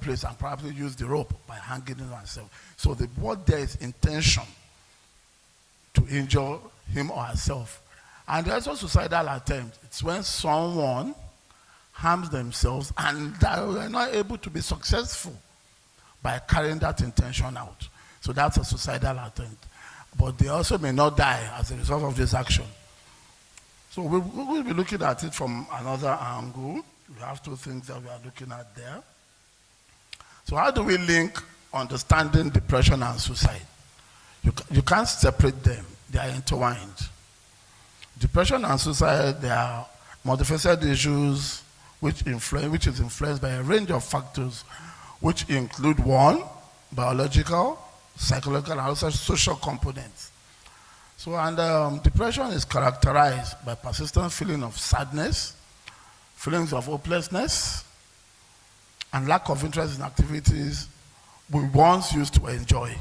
place and probably use the rope by hanging himself. So the word there is intention to injure him or herself. And there's also suicidal attempt. It's when someone harms themselves and they are not able to be successful by carrying that intention out. So that's a suicidal attempt. But they also may not die as a result of this action. So we will be looking at it from another angle. We have two things that we are looking at there. So how do we link understanding depression and suicide? You can't separate them. They are intertwined. Depression and suicide, they are multifaceted issues which is influenced by a range of factors, which include one, biological, psychological, and also social components. So, and depression is characterized by persistent feeling of sadness, feelings of hopelessness, and lack of interest in activities we once used to enjoy.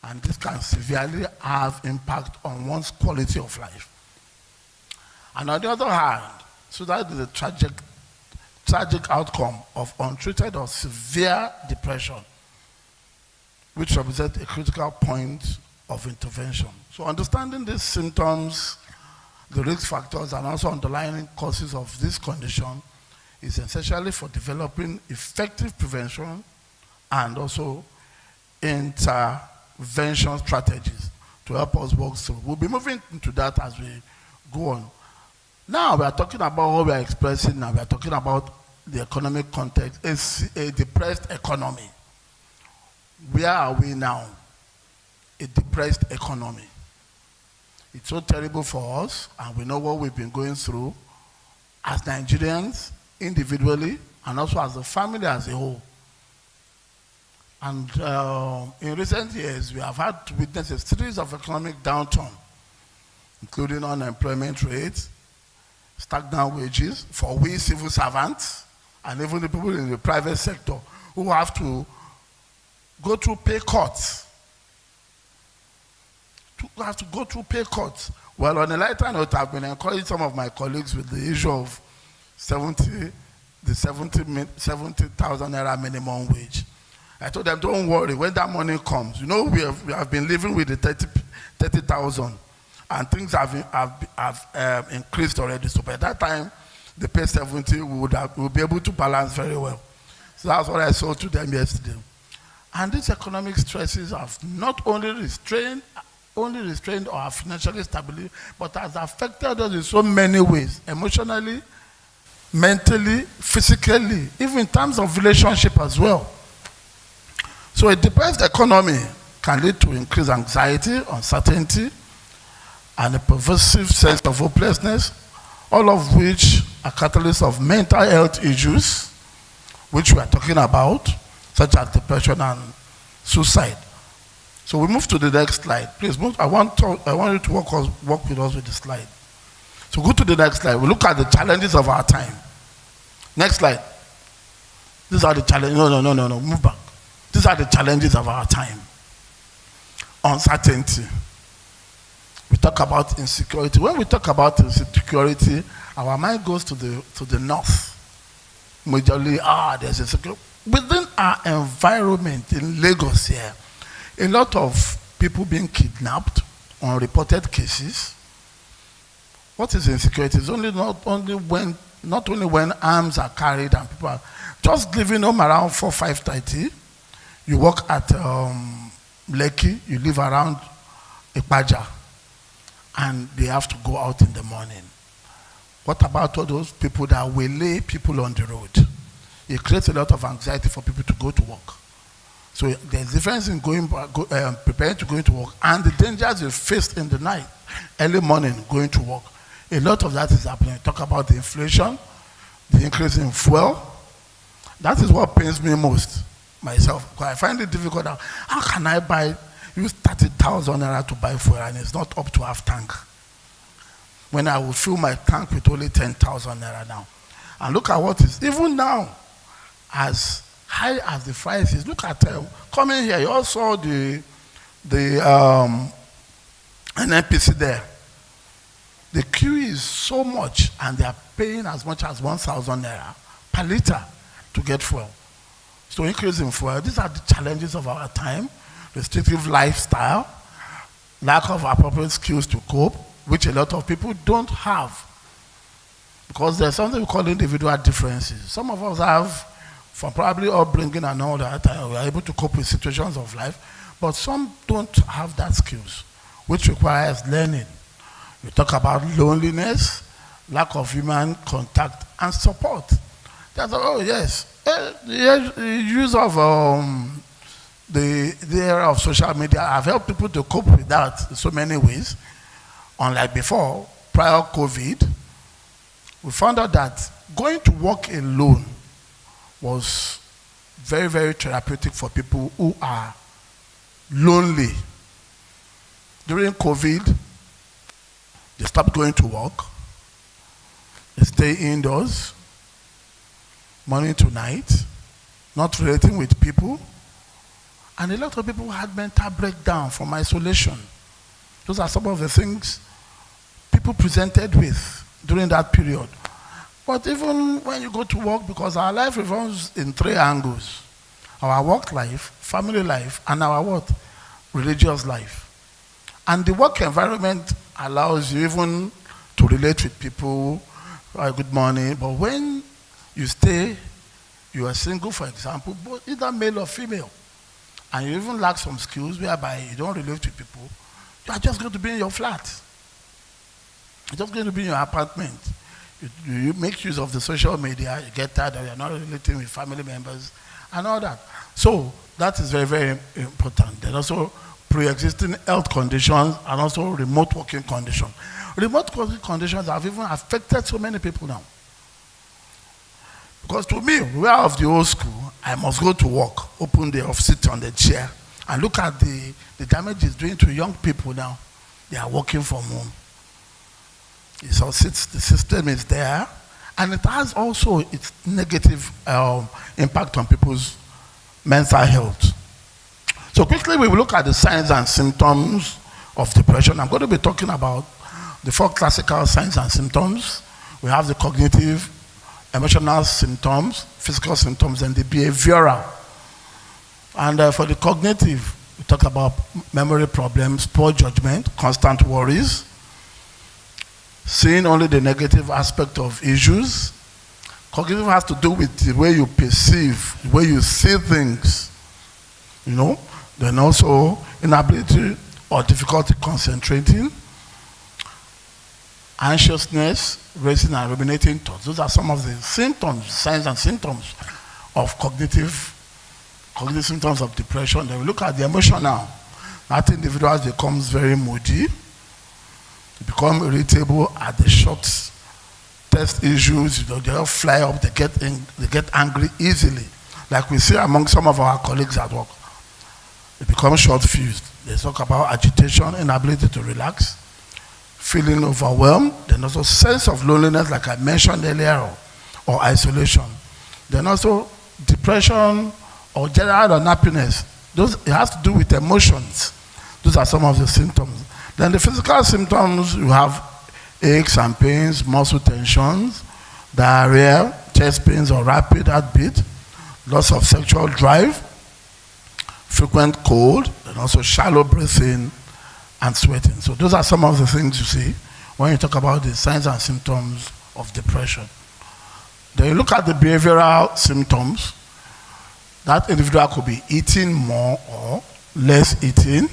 And this can severely have impact on one's quality of life. And on the other hand, suicide is a tragic outcome of untreated or severe depression, which represents a critical point of intervention. So understanding these symptoms, the risk factors, and also underlying causes of this condition is essentially for developing effective prevention and also intervention strategies to help us work through. We'll be moving into that as we go on. Now we are talking about what we are expressing now. We are talking about the economic context. It's a depressed economy. Where are we now? A depressed economy. It's so terrible for us, and we know what we've been going through as Nigerians, individually, and also as a family as a whole. And in recent years, we have had to witness a series of economic downturn, including unemployment rates, stagnant wages for we civil servants, and even the people in the private sector who have to go through pay cuts. Well, on a lighter note, I've been encouraging some of my colleagues with the issue of 70,000 naira minimum wage. I told them, don't worry, when that money comes, you know, we have been living with the 30,000, and things have increased already. So by that time, the pay 70 we'll be able to balance very well. So that's what I saw to them yesterday. And these economic stresses have not only restrained our financial stability, but has affected us in so many ways, emotionally, mentally, physically, even in terms of relationship as well. So a depressed economy can lead to increased anxiety, uncertainty, and a pervasive sense of hopelessness, all of which are catalysts of mental health issues, which we are talking about, such as depression and suicide. So we move to the next slide. Please move. I want you to work with us with the slide. So go to the next slide. We look at the challenges of our time. Next slide. These are the challenges. No. Move back. These are the challenges of our time. Uncertainty. We talk about insecurity. When we talk about insecurity, our mind goes to the north. Majorly, there's insecurity. Within our environment in Lagos here, a lot of people being kidnapped, unreported cases. What is insecurity? It's not only when arms are carried and people are just leaving home around 4-5:30. You work at Lekki, you live around Ipaja, and they have to go out in the morning. What about all those people that will lay people on the road? It creates a lot of anxiety for people to go to work. So there's a difference in preparing to go to work and the dangers you faced in the night, early morning, going to work. A lot of that is happening. Talk about the inflation, the increase in fuel. That is what pains me most, myself. Because I find it difficult. How can I use 30,000 naira to buy fuel and it's not up to half tank? When I will fill my tank with only 10,000 naira now. And look at what is, even now, as high as the price is, look at coming here, you all saw the NNPC there. The queue is so much and they are paying as much as 1,000 naira per liter to get fuel. to increase in fuel. These are the challenges of our time: restrictive lifestyle, lack of appropriate skills to cope, which a lot of people don't have. Because there's something we call individual differences. Some of us have, from probably upbringing and all that, we are able to cope with situations of life, but some don't have that skills, which requires learning. We talk about loneliness, lack of human contact and support. That's, oh yes, the use of the era of social media have helped people to cope with that in so many ways. Unlike before, prior COVID, we found out that going to work alone was very, very therapeutic for people who are lonely. During COVID, they stopped going to work. They stay indoors, morning to night, not relating with people. And a lot of people had mental breakdown from isolation. Those are some of the things people presented with during that period. But even when you go to work, because our life revolves in three angles: our work life, family life, and our what? Religious life. And the work environment allows you even to relate with people, good morning. But when you stay, you are single, for example, but either male or female, and you even lack some skills whereby you don't relate with people, you are just going to be in your flat. You're just going to be in your apartment. You make use of the social media, you get tired, you're not relating with family members, and all that. So that is very, very important. There's also pre-existing health conditions and also remote working conditions. Remote working conditions have even affected so many people now. Because to me, we are of the old school, I must go to work, open the office, sit on the chair, and look at the damage it's doing to young people now. They are working from home. So the system is there, and it has also its negative impact on people's mental health. So quickly we will look at the signs and symptoms of depression. I'm going to be talking about the 4 classical signs and symptoms. We have the cognitive, emotional symptoms, physical symptoms, and the behavioral. And for the cognitive, we talk about memory problems, poor judgment, constant worries, seeing only the negative aspect of issues. Cognitive has to do with the way you perceive, the way you see things, you know. Then also inability or difficulty concentrating, anxiousness, racing and ruminating thoughts. Those are some of the symptoms, signs and symptoms of cognitive symptoms of depression. Then we look at the emotional. That individual becomes very moody, they become irritable at the short test issues. You know, they all fly up, they get angry easily. Like we see among some of our colleagues at work. They become short-fused. They talk about agitation, inability to relax, feeling overwhelmed, then also sense of loneliness, like I mentioned earlier, or isolation. Then also depression or general unhappiness. It has to do with emotions. Those are some of the symptoms. Then the physical symptoms, you have aches and pains, muscle tensions, diarrhea, chest pains or rapid heartbeat, loss of sexual drive, frequent cold, and also shallow breathing and sweating. So those are some of the things you see when you talk about the signs and symptoms of depression. Then you look at the behavioral symptoms. That individual could be eating more or less eating,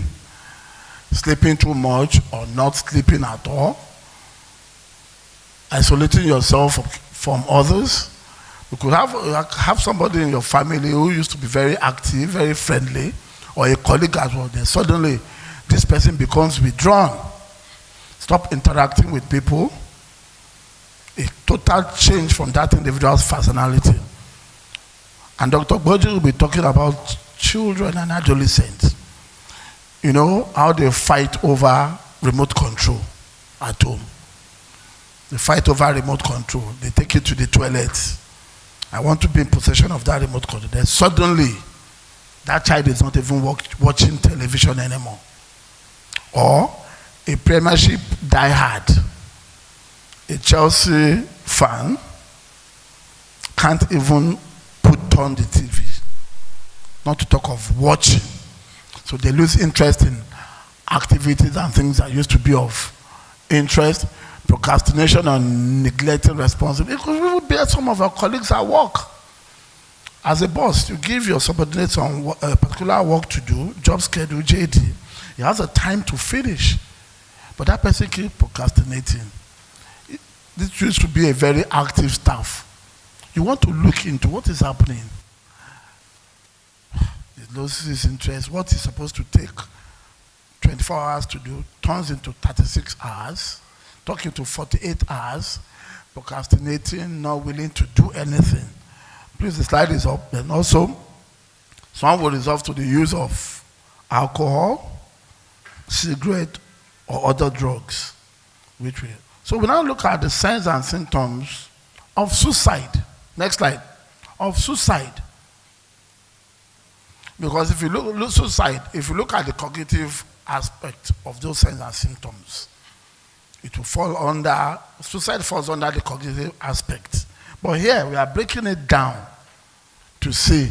sleeping too much or not sleeping at all, isolating yourself from others. You could have somebody in your family who used to be very active, very friendly, or a colleague as well. Then suddenly, this person becomes withdrawn. Stop interacting with people. A total change from that individual's personality. And Dr. Boji will be talking about children and adolescents. You know, how they fight over remote control at home. They fight over remote control. They take you to the toilet. I want to be in possession of that remote control. Then suddenly, that child is not even watching television anymore. Or a Premiership diehard, a Chelsea fan, can't even put on the TV not to talk of watching. So they lose interest in activities and things that used to be of interest, procrastination and neglecting responsibility. It could even be some of our colleagues at work. As a boss, you give your subordinates on a particular work to do, job schedule, JD. He has a time to finish, but that person keeps procrastinating. This used to be a very active staff. You want to look into what is happening. It loses interest. What is supposed to take 24 hours to do turns into 36 hours, talking to 48 hours, procrastinating, not willing to do anything. Please, the slide is up. Then also, some will resort to the use of alcohol, cigarette, or other drugs. So we now look at the signs and symptoms of suicide. Next slide. Of suicide. Because if you look suicide, if you look at the cognitive aspect of those signs and symptoms, it will fall under, suicide falls under the cognitive aspect. But here we are breaking it down to see,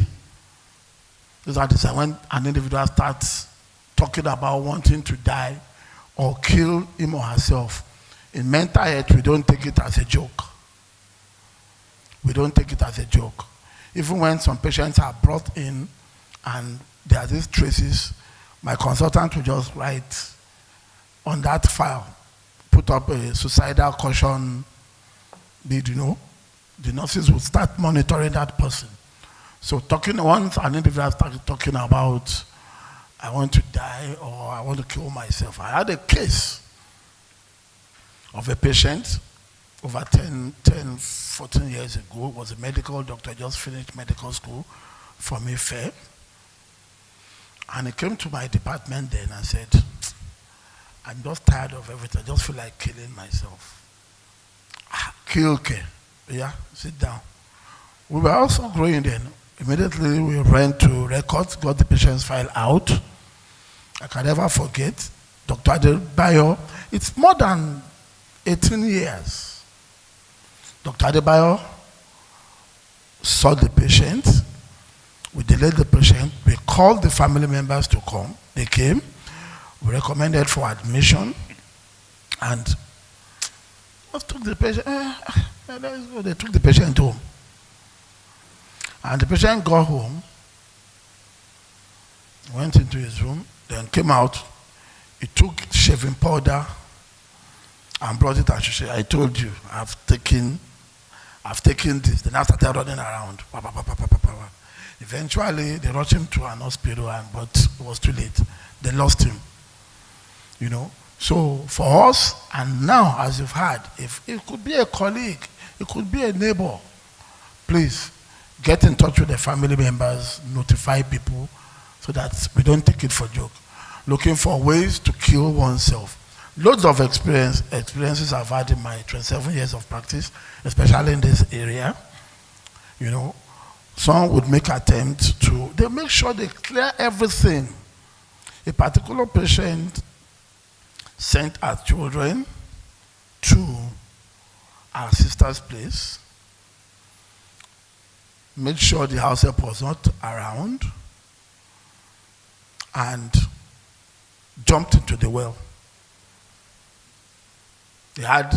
these are the when an individual starts talking about wanting to die or kill him or herself. In mental health, we don't take it as a joke. We don't take it as a joke. Even when some patients are brought in and there are these traces, my consultant will just write on that file, put up a suicidal caution bid, The nurses will start monitoring that person. So once an individual started talking about, I want to die or I want to kill myself. I had a case of a patient over 14 years ago, was a medical doctor, just finished medical school from Ife. And he came to my department then and said, I'm just tired of everything. I just feel like killing myself. Kill care. Yeah, sit down. We were also growing then. Immediately we went to records, got the patient's file out. I can never forget, Dr. Adebayo, it's more than 18 years. Dr. Adebayo saw the patient. We delayed the patient. We called the family members to come. They came. We recommended for admission. And took the patient. They took the patient home. And the patient got home, went into his room, then came out. He took shaving powder and brought it and she said, I told you, I've taken this. Then I started running around. Eventually, they rushed him to an hospital, but it was too late. They lost him. So for us, and now, as you've heard, if it could be a colleague, it could be a neighbor, please get in touch with the family members, notify people, so that we don't take it for joke. Looking for ways to kill oneself. Loads of experiences I've had in my 27 years of practice, especially in this area. Some would make attempts they make sure they clear everything. A particular patient sent our children to our sister's place, made sure the house help was not around, and jumped into the well. They had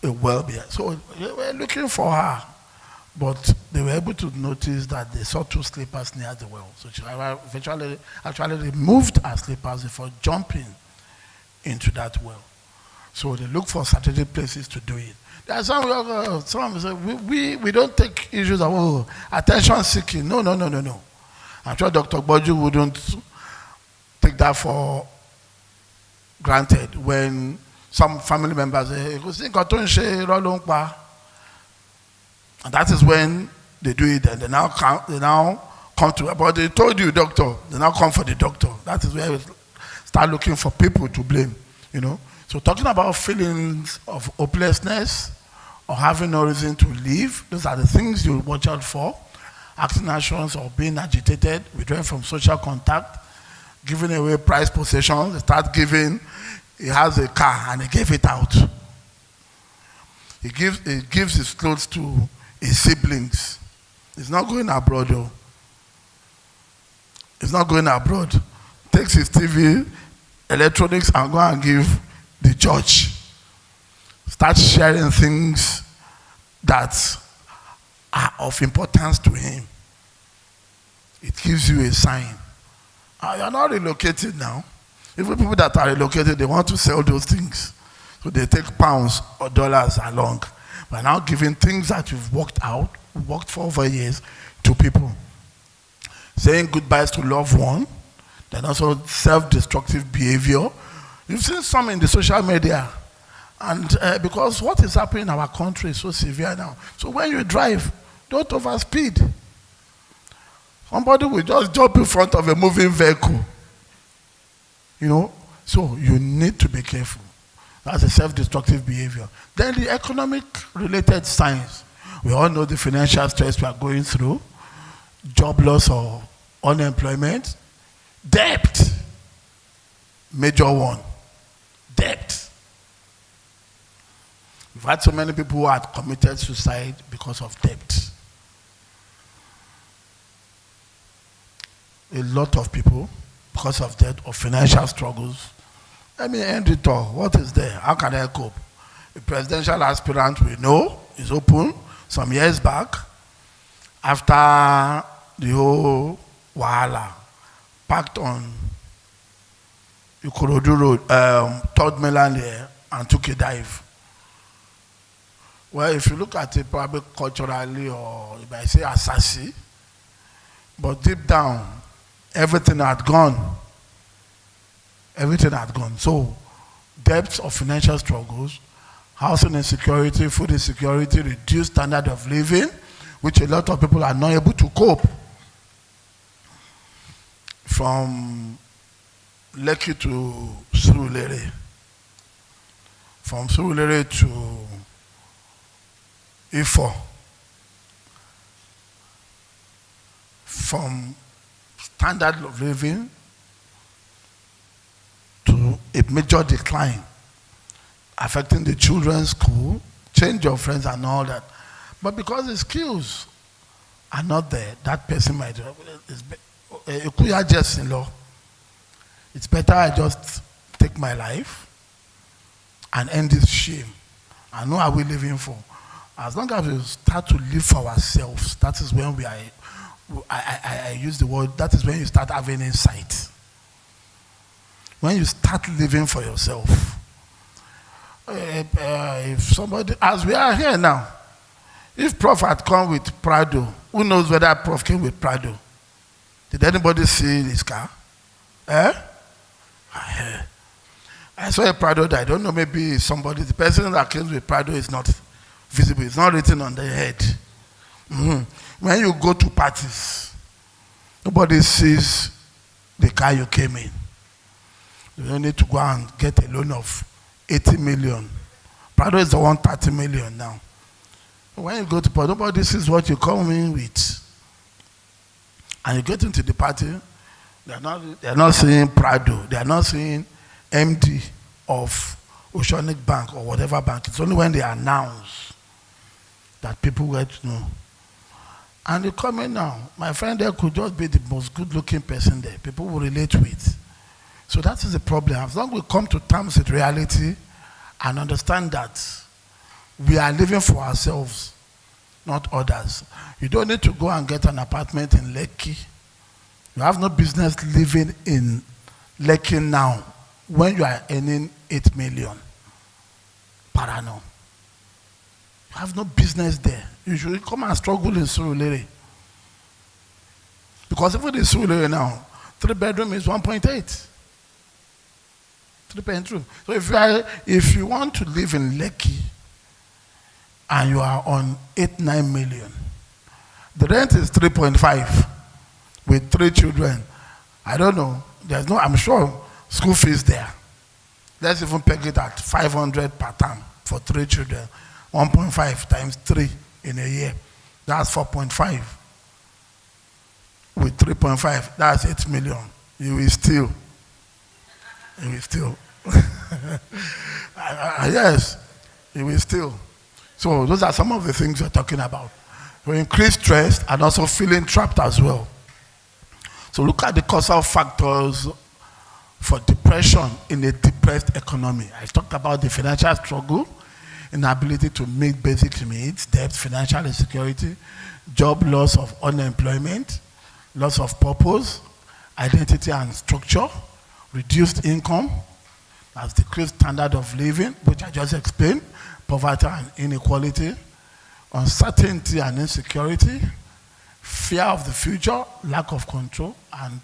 a well behind. So they were looking for her, but they were able to notice that they saw two slippers near the well. So she eventually actually removed her slippers before jumping into that well. So they look for strategic places to do it. There are some say, we don't take issues of attention seeking. No. I'm sure Dr. Boju wouldn't take that for granted when some family members say, and that is when they do it, and they now come to, but they told you, doctor, they now come for the doctor. That is where we start looking for people to blame, So talking about feelings of hopelessness or having no reason to live, those are the things you watch out for. Acting actions or being agitated, withdrawing from social contact, giving away prized possessions. They start giving, he has a car and he gave it out. He gives his clothes to his siblings. He's not going abroad though. He's not going abroad. Takes his TV, electronics, and go and give the church. Start sharing things that are of importance to him. It gives you a sign. You're not relocated now. Even people that are relocated, they want to sell those things. So they take pounds or dollars along. But now giving things that you've worked for over years to people. Saying goodbyes to loved one. Then also self-destructive behavior. You've seen some in the social media. And because what is happening in our country is so severe now. So when you drive, don't overspeed. Somebody will just jump in front of a moving vehicle. You know, so you need to be careful. That's a self-destructive behavior. Then the economic-related signs. We all know the financial stress we are going through. Job loss or unemployment. Debt. Major one. Debt. We've had so many people who had committed suicide because of debt. A lot of people, because of debt or financial struggles. Let me end it all. What is there? How can I cope? A presidential aspirant we know is open some years back after the whole wahala packed on Ikorodu Road, Third Mainland here, and took a dive. Well, if you look at it probably culturally, or if I say assassin, but deep down, everything had gone. Everything had gone. So, debts of financial struggles, housing insecurity, food insecurity, reduced standard of living, which a lot of people are not able to cope. From Lekki to Surulere, from Surulere to Ifo, from standard of living to a major decline, affecting the children's school, change of friends and all that. But because the skills are not there, that person might just in law. It's better I just take my life and end this shame. I know what we're living for. As long as we start to live for ourselves, that is when we are, I use the word, that is when you start having insight. When you start living for yourself. If somebody, as we are here now, if Prof had come with Prado, who knows whether Prof came with Prado? Did anybody see his car? I saw a Prado that I don't know, maybe somebody, the person that came with Prado is not visible, it's not written on the head. When you go to parties, nobody sees the car you came in. You don't need to go and get a loan of 80 million. Prado is the 130 million now. When you go to party, nobody sees what you come in with. And you get into the party, they're not seeing Prado, they are not seeing MD of Oceanic Bank or whatever bank. It's only when they announce that people get to know. And you come in now, my friend there could just be the most good-looking person there. People will relate with. So that is the problem. As long as we come to terms with reality and understand that we are living for ourselves, not others. You don't need to go and get an apartment in Lekki. You have no business living in Lekki now when you are earning 8 million per annum. You have no business there. You should come and struggle in Surulere. Because even in Surulere now, 3-bedroom is 1.8. 3.2. So if you want to live in Lekki and you are on 8-9 million, the rent is 3.5 with 3 children. I don't know. There's no, I'm sure, school fees there. Let's even peg it at 500 per term for 3 children. 1.5 times 3 in a year. That's 4.5. With 3.5, that's 8 million. You will still. Yes, you will still. So those are some of the things we're talking about. We increase stress and also feeling trapped as well. So look at the causal factors for depression in a depressed economy. I talked about the financial struggle, inability to meet basic needs, debt, financial insecurity, job loss of unemployment, loss of purpose, identity and structure, reduced income, as decreased standard of living, which I just explained, poverty and inequality, uncertainty and insecurity, fear of the future, lack of control, and